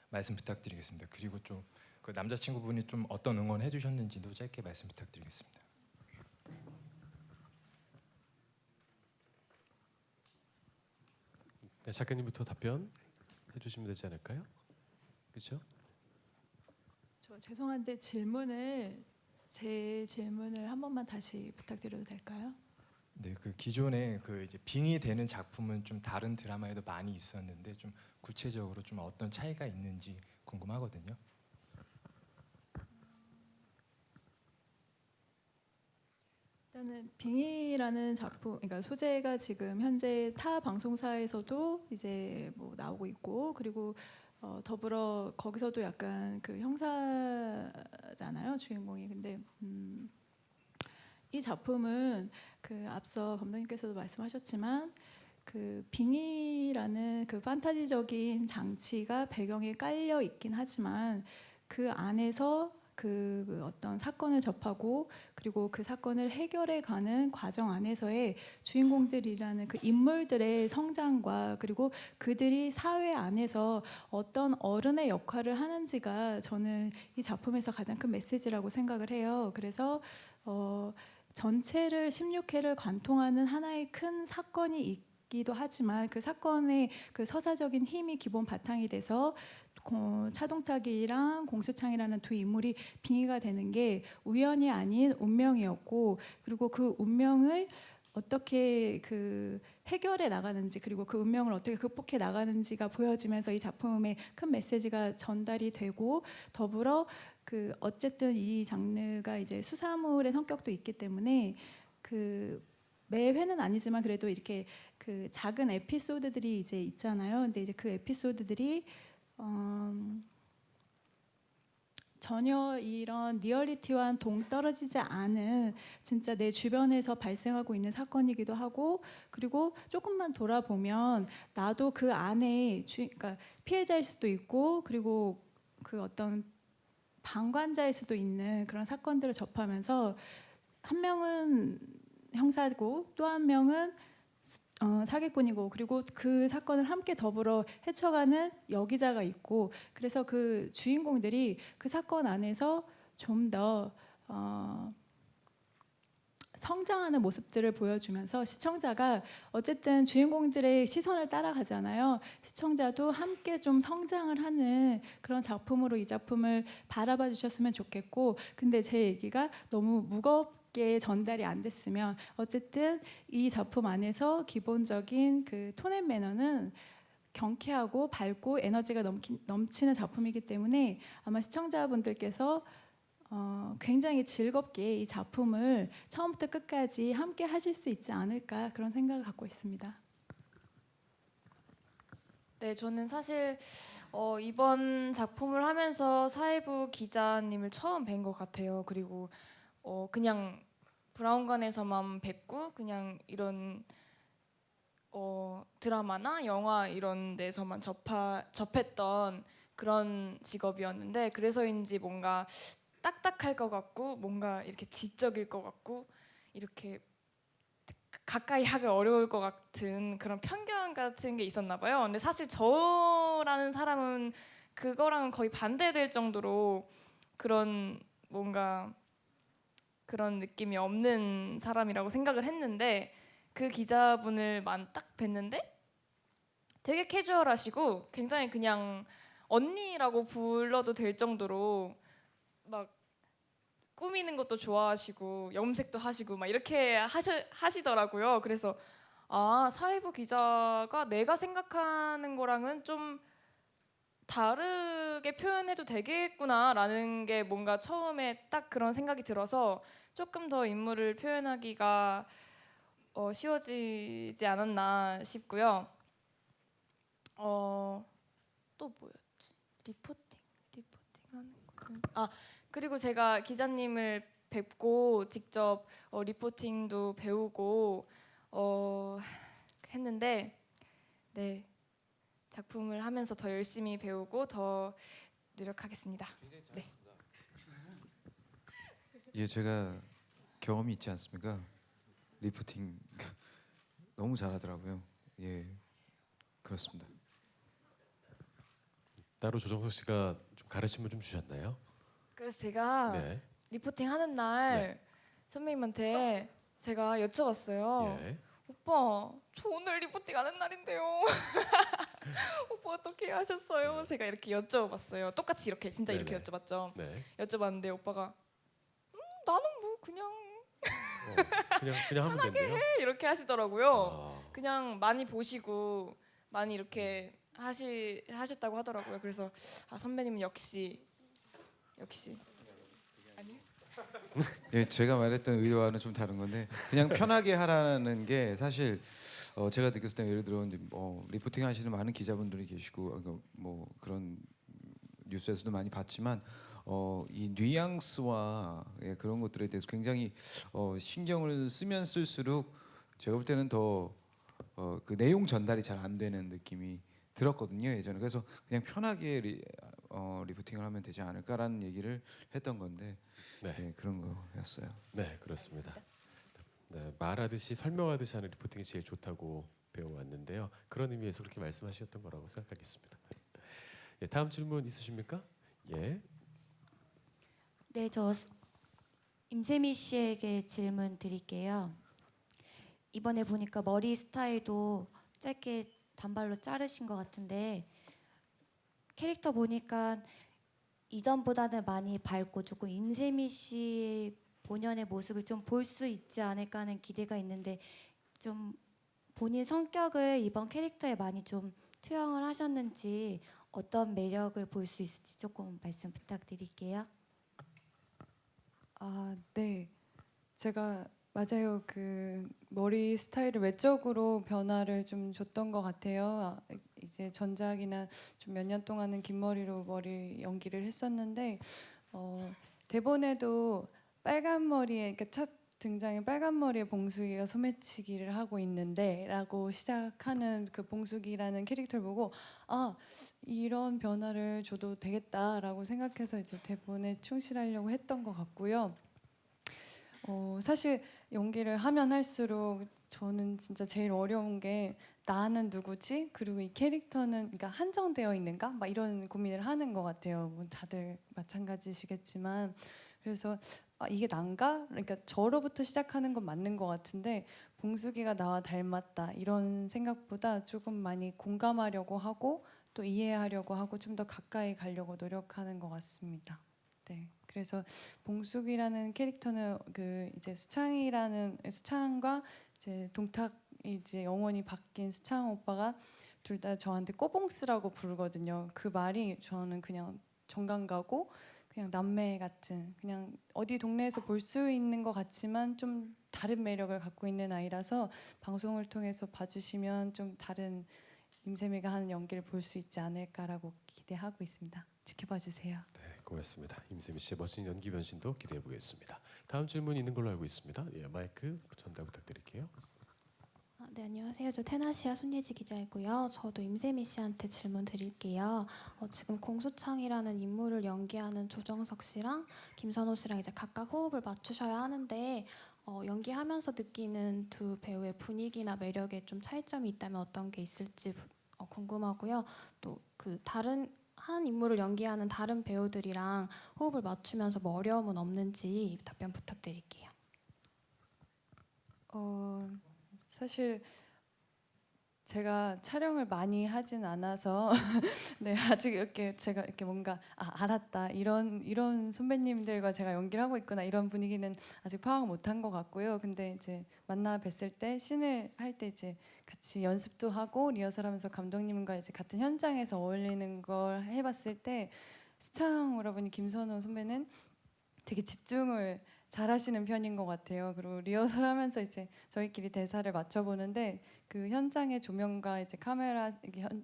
말씀 부탁드리겠습니다. 그리고 좀 그 남자친구분이 좀 어떤 응원해 주셨는지도 짧게 말씀 부탁드리겠습니다. 네, 작가님부터 답변 해주시면 되지 않을까요? 그렇죠? 저 죄송한데 질문을 제 질문을 한 번만 다시 부탁드려도 될까요? 네, 그 기존에 그 이제 빙의 되는 작품은 좀 다른 드라마에도 많이 있었는데 좀 구체적으로 좀 어떤 차이가 있는지 궁금하거든요. 일단은 빙의라는 작품, 그러니까 소재가 지금 현재 타 방송사에서도 이제 뭐 나오고 있고, 그리고 더불어 거기서도 약간 그 형사잖아요, 주인공이. 근데 이 작품은 그 앞서 감독님께서도 말씀하셨지만 그 빙의라는 그 판타지적인 장치가 배경에 깔려 있긴 하지만 그 안에서 그 어떤 사건을 접하고 그리고 그 사건을 해결해 가는 과정 안에서의 주인공들이라는 그 인물들의 성장과 그리고 그들이 사회 안에서 어떤 어른의 역할을 하는지가 저는 이 작품에서 가장 큰 메시지라고 생각을 해요. 그래서 전체를 16회를 관통하는 하나의 큰 사건이 있기도 하지만 그 사건의 그 서사적인 힘이 기본 바탕이 돼서 차동탁이랑 공수창이라는 두 인물이 빙의가 되는 게 우연이 아닌 운명이었고, 그리고 그 운명을 어떻게 그 해결해 나가는지 그리고 그 운명을 어떻게 극복해 나가는지가 보여지면서 이 작품의 큰 메시지가 전달이 되고, 더불어 그 어쨌든 이 장르가 이제 수사물의 성격도 있기 때문에 그 매 회는 아니지만 그래도 이렇게 그 작은 에피소드들이 이제 있잖아요. 근데 이제 그 에피소드들이 전혀 이런 리얼리티와 동떨어지지 않은 진짜 내 주변에서 발생하고 있는 사건이기도 하고, 그리고 조금만 돌아보면 나도 그 안에 그러니까 피해자일 수도 있고 그리고 그 어떤 방관자일 수도 있는 그런 사건들을 접하면서 한 명은 형사고 또 한 명은 사기꾼이고, 그리고 그 사건을 함께 더불어 헤쳐가는 여기자가 있고, 그래서 그 주인공들이 그 사건 안에서 좀 더 성장하는 모습들을 보여주면서 시청자가 어쨌든 주인공들의 시선을 따라가잖아요. 시청자도 함께 좀 성장을 하는 그런 작품으로 이 작품을 바라봐 주셨으면 좋겠고, 근데 제 얘기가 너무 무겁게 전달이 안 됐으면, 어쨌든 이 작품 안에서 기본적인 그 톤앤 매너는 경쾌하고 밝고 에너지가 넘치는 작품이기 때문에 아마 시청자분들께서 굉장히 즐겁게 이 작품을 처음부터 끝까지 함께 하실 수 있지 않을까, 그런 생각을 갖고 있습니다. 네, 저는 사실 이번 작품을 하면서 사회부 기자님을 처음 뵌 것 같아요. 그리고 그냥 브라운관에서만 뵙고 그냥 이런 드라마나 영화 이런 데서만 접했던 그런 직업이었는데, 그래서인지 뭔가 딱딱할 것 같고 뭔가 이렇게 지적일 것 같고 이렇게 가까이 하기 어려울 것 같은 그런 편견 같은 게 있었나 봐요. 근데 사실 저라는 사람은 그거랑은 거의 반대될 정도로 그런 뭔가 그런 느낌이 없는 사람이라고 생각을 했는데, 그 기자분을 딱 뵀는데 되게 캐주얼하시고 굉장히 그냥 언니라고 불러도 될 정도로 막 꾸미는 것도 좋아하시고 염색도 하시고 막 이렇게 하시더라고요. 그래서 사회부 기자가 내가 생각하는 거랑은 좀 다르게 표현해도 되겠구나라는 게 뭔가 처음에 딱 그런 생각이 들어서 조금 더 인물을 표현하기가 쉬워지지 않았나 싶고요. 또 뭐였지? 리포팅하는 거. 그리고 제가 기자님을 뵙고 직접 리포팅도 배우고 했는데, 네, 작품을 하면서 더 열심히 배우고 더 노력하겠습니다. 네. 예, 제가 경험이 있지 않습니까? 리프팅 너무 잘하더라고요. 예, 그렇습니다. 따로 조정석 씨가 좀 가르침을 좀 주셨나요? 그래서 제가 네. 리포팅 하는 날 선배님한테 제가 여쭤봤어요. 예. 오빠, 저 오늘 리포팅 하는 날인데요. 오빠 어떻게 하셨어요? 제가 이렇게 여쭤봤어요. 똑같이 이렇게 진짜 이렇게 네네. 여쭤봤죠. 네. 여쭤봤는데 오빠가 나 그냥 그냥 하면 된대요. 이렇게 하시더라고요. 아, 그냥 많이 보시고 많이 이렇게 하셨다고 하더라고요. 그래서 선배님은 역시 아니요. 예, 제가 말했던 의도와는 좀 다른 건데 그냥 편하게 하라는 게 사실 제가 느꼈을 때 예를 들어 이제 리포팅 하시는 많은 기자분들이 계시고 뭐 그런 뉴스에서도 많이 봤지만 이 뉘앙스와 그런 것들에 대해서 굉장히 신경을 쓰면 쓸수록 제가 볼 때는 더 그 내용 전달이 잘 안 되는 느낌이 들었거든요 예전에. 그래서 그냥 편하게 리포팅을 하면 되지 않을까라는 얘기를 했던 건데 네. 그런 거였어요. 네, 그렇습니다. 네, 말하듯이 설명하듯이 하는 리포팅이 제일 좋다고 배워왔는데요. 그런 의미에서 그렇게 말씀하셨던 거라고 생각하겠습니다. 예, 다음 질문 있으십니까? 예. 네, 저 임세미 씨에게 질문 드릴게요. 이번에 보니까 머리 스타일도 짧게 단발로 자르신 것 같은데 캐릭터 보니까 이전보다는 많이 밝고 조금 임세미 씨 본연의 모습을 좀 볼 수 있지 않을까 하는 기대가 있는데 좀 본인 성격을 이번 캐릭터에 많이 좀 투영을 하셨는지 어떤 매력을 볼 수 있을지 조금 말씀 부탁드릴게요. 네. 제가 맞아요. 그 머리 스타일을 외적으로 변화를 좀 줬던 것 같아요. 이제 전작이나 좀 몇 년 동안은 긴 머리로 머리 연기를 했었는데 대본에도 빨간 머리에 그러니까 첫 등장에 빨간 머리에 봉숙이가 소매치기를 하고 있는데라고 시작하는 그 봉숙이라는 캐릭터를 보고 이런 변화를 줘도 되겠다라고 생각해서 이제 대본에 충실하려고 했던 것 같고요. 사실 연기를 하면 할수록 저는 진짜 제일 어려운 게 나는 누구지? 그리고 이 캐릭터는 그러니까 한정되어 있는가? 막 이런 고민을 하는 것 같아요. 뭐 다들 마찬가지시겠지만 그래서 이게 난가? 그러니까 저로부터 시작하는 건 맞는 것 같은데 봉숙이가 나와 닮았다 이런 생각보다 조금 많이 공감하려고 하고 또 이해하려고 하고 좀 더 가까이 가려고 노력하는 것 같습니다. 네. 그래서 봉숙이라는 캐릭터는 그 이제 수창과 이제 동탁 이제 영혼이 바뀐 수창 오빠가 둘 다 저한테 꼬봉스라고 부르거든요. 그 말이 저는 그냥 정감 가고 그냥 남매 같은 그냥 어디 동네에서 볼 수 있는 것 같지만 좀 다른 매력을 갖고 있는 아이라서 방송을 통해서 봐주시면 좀 다른 임세미가 하는 연기를 볼 수 있지 않을까라고 기대하고 있습니다. 지켜봐 주세요. 네, 고맙습니다. 임세미 씨의 멋진 연기 변신도 기대해 보겠습니다. 다음 질문 있는 걸로 알고 있습니다. 예, 마이크 전달 부탁드릴게요. 네, 안녕하세요. 저 테나시아 손예지 기자이고요. 저도 임세미 씨한테 질문 드릴게요. 지금 공수창이라는 인물을 연기하는 조정석 씨랑 김선호 씨랑 이제 각각 호흡을 맞추셔야 하는데 연기하면서 느끼는 두 배우의 분위기나 매력에 좀 차이점이 있다면 어떤 게 있을지 궁금하고요. 또 그 다른 한 인물을 연기하는 다른 배우들이랑 호흡을 맞추면서 뭐 어려움은 없는지 답변 부탁드릴게요. 사실 제가 촬영을 많이 하진 않아서 네, 아직 이렇게 제가 이렇게 뭔가 알았다 이런 선배님들과 제가 연기를 하고 있구나 이런 분위기는 아직 파악 못한 것 같고요. 근데 이제 만나 뵀을 때 씬을 할 때 이제 같이 연습도 하고 리허설하면서 감독님과 이제 같은 현장에서 어울리는 걸 해봤을 때 수창 오라버니 김선호 선배는 되게 집중을 잘하시는 편인 것 같아요. 그리고 리허설하면서 이제 저희끼리 대사를 맞춰보는데 그 현장의 조명과 이제 카메라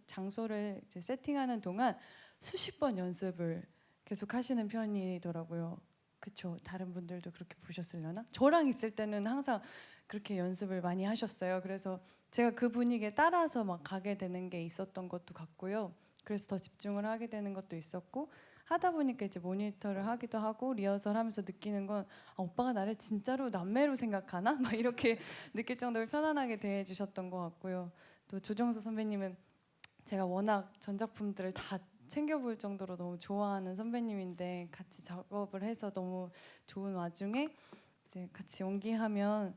장소를 이제 세팅하는 동안 수십 번 연습을 계속 하시는 편이더라고요. 그렇죠? 다른 분들도 그렇게 보셨으려나? 저랑 있을 때는 항상 그렇게 연습을 많이 하셨어요. 그래서 제가 그 분위기에 따라서 막 가게 되는 게 있었던 것도 같고요. 그래서 더 집중을 하게 되는 것도 있었고. 하다 보니까 이제 모니터를 하기도 하고 리허설 하면서 느끼는 건 오빠가 나를 진짜로 남매로 생각하나? 막 이렇게 느낄 정도로 편안하게 대해주셨던 것 같고요. 또 조정석 선배님은 제가 워낙 전 작품들을 다 챙겨볼 정도로 너무 좋아하는 선배님인데 같이 작업을 해서 너무 좋은 와중에 이제 같이 연기하면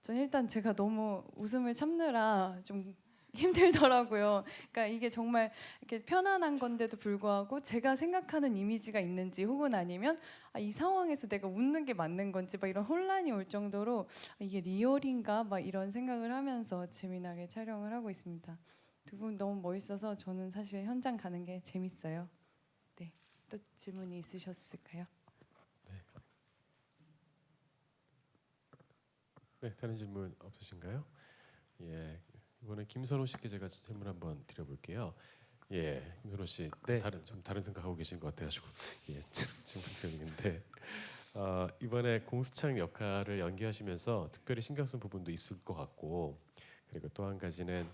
전 일단 제가 너무 웃음을 참느라 좀 힘들더라고요. 그러니까 이게 정말 이렇게 편안한 건데도 불구하고 제가 생각하는 이미지가 있는지 혹은 아니면 이 상황에서 내가 웃는 게 맞는 건지 막 이런 혼란이 올 정도로 이게 리얼인가 막 이런 생각을 하면서 재미나게 촬영을 하고 있습니다. 두 분 너무 멋있어서 저는 사실 현장 가는 게 재밌어요. 네, 또 질문이 있으셨을까요? 네, 다른 질문 없으신가요? 예, 이번에 김선호 씨께 제가 질문 한번 드려볼게요. 예, 김선호 씨, 네. 다른 생각하고 계신 것 같아가지고 예, 질문 드리는데 이번에 공수창 역할을 연기하시면서 특별히 신경 쓴 부분도 있을 것 같고, 그리고 또 한 가지는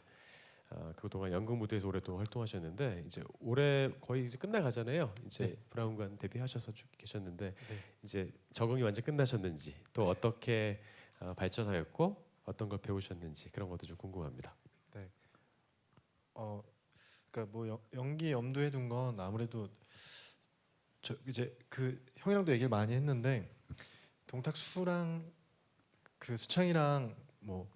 그동안 연극 무대에서 오랫동안 활동하셨는데 이제 올해 거의 이제 끝나가잖아요. 이제 네. 브라운관 데뷔하셔서 쭉 계셨는데 네. 이제 적응이 완전 끝나셨는지, 또 어떻게 발전하였고 어떤 걸 배우셨는지 그런 것도 좀 궁금합니다. 네. 그러니까 뭐 연기 염두에 둔 건 아무래도 저 이제 그 형이랑도 얘기를 많이 했는데 동탁수랑 그 수창이랑 뭐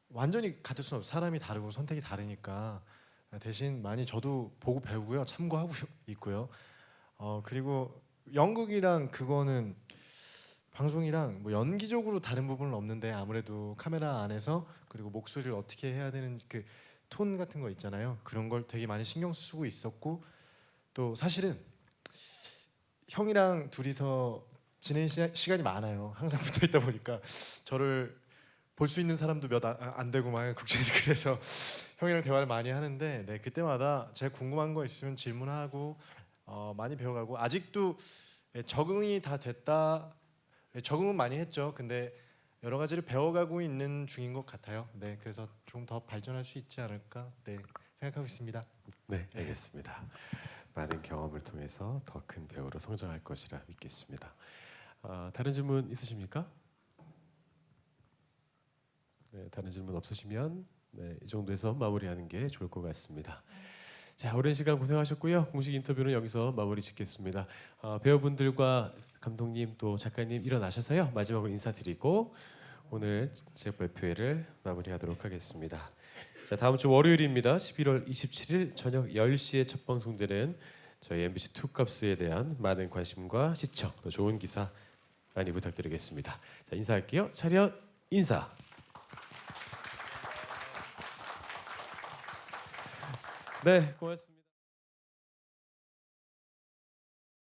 완전히 같을 수는 없어요. 사람이 다르고 선택이 다르니까 대신 많이 저도 보고 배우고요, 참고하고 있고요. 그리고 연극이랑 그거는 방송이랑 뭐 연기적으로 다른 부분은 없는데 아무래도 카메라 안에서 그리고 목소리를 어떻게 해야 되는 그 톤 같은 거 있잖아요. 그런 걸 되게 많이 신경 쓰고 있었고, 또 사실은 형이랑 둘이서 지낸 시간이 많아요. 항상 붙어 있다 보니까 저를 볼 수 있는 사람도 몇 안 되고 막 국제에서 그래서 형이랑 대화를 많이 하는데 네, 그때마다 제가 궁금한 거 있으면 질문하고 많이 배워가고 아직도 적응이 다 됐다. 적응은 많이 했죠. 근데 여러 가지를 배워가고 있는 중인 것 같아요. 네, 그래서 좀 더 발전할 수 있지 않을까 네, 생각하고 있습니다. 네, 알겠습니다. 많은 경험을 통해서 더 큰 배우로 성장할 것이라 믿겠습니다. 다른 질문 있으십니까? 네, 다른 질문 없으시면 네, 이 정도에서 마무리하는 게 좋을 것 같습니다. 자, 오랜 시간 고생하셨고요. 공식 인터뷰는 여기서 마무리 짓겠습니다. 배우분들과 감독님 또 작가님 일어나셔서요. 마지막으로 인사드리고 오늘 제작 발표회를 마무리하도록 하겠습니다. 자, 다음 주 월요일입니다. 11월 27일 저녁 10시에 첫 방송되는 저희 MBC 투캅스에 대한 많은 관심과 시청, 또 좋은 기사 많이 부탁드리겠습니다. 자, 인사할게요. 차렷 인사. 네, 고맙습니다.